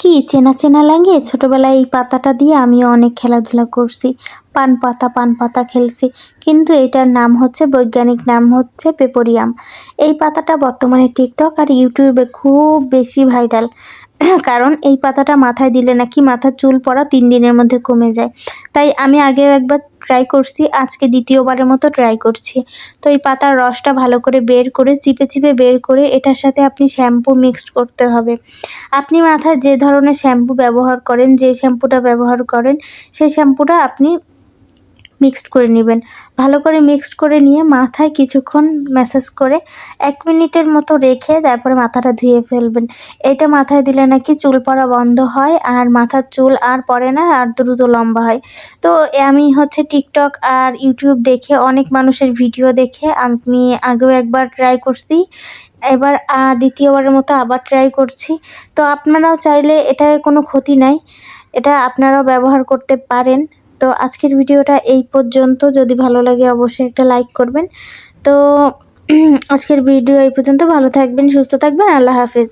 কি চেনা চেনা লাগে? ছোটবেলায় এই পাতাটা দিয়ে আমিও অনেক খেলাধুলা করছি। পান পাতা খেলছি। কিন্তু এটার নাম হচ্ছে, বৈজ্ঞানিক নাম হচ্ছে পেপোরিয়াম। এই পাতাটা বর্তমানে টিকটক আর ইউটিউবে খুব বেশি ভাইরাল। কারণ এই পাতাটা মাথায় দিলে নাকি মাথার চুল পড়া ৩ দিনের মধ্যে কমে যায়। তাই আমি আগেও একবার ট্রাই করছি, আজকে দ্বিতীয়বারের মতো ট্রাই করছি। তো এই পাতার রসটা ভালো করে বের করে চিপে বের করে এটার সাথে আপনি শ্যাম্পু মিক্সড করতে হবে। আপনি মাথায় যে ধরনের শ্যাম্পু ব্যবহার করেন, যে শ্যাম্পুটা ব্যবহার করেন সেই শ্যাম্পুটা আপনি মিক্সড করে নেবেন। ভালো করে মিক্সড করে নিয়ে মাথায় কিছুক্ষণ ম্যাসাজ করে ১ মিনিটের মতো রেখে তারপরে মাথাটা ধুয়ে ফেলবেন। এটা মাথায় দিলে নাকি চুল পড়া বন্ধ হয় আর মাথার চুল আর পড়ে না আর দ্রুত লম্বা হয়। তো আমি হচ্ছে টিকটক আর ইউটিউব দেখে, অনেক মানুষের ভিডিও দেখে আমি আগেও একবার ট্রাই করছি। এবার দ্বিতীয়বারের মতো আবার ট্রাই করছি। তো আপনারাও চাইলে এটায় কোনো ক্ষতি নাই। এটা আপনারাও ব্যবহার করতে পারেন। তো আজকের ভিডিওটা এই পর্যন্ত। যদি ভালো লাগে অবশ্যই একটা লাইক করবেন। তো আজকের ভিডিও এই পর্যন্ত। ভালো থাকবেন, সুস্থ থাকবেন। আল্লাহ হাফেজ।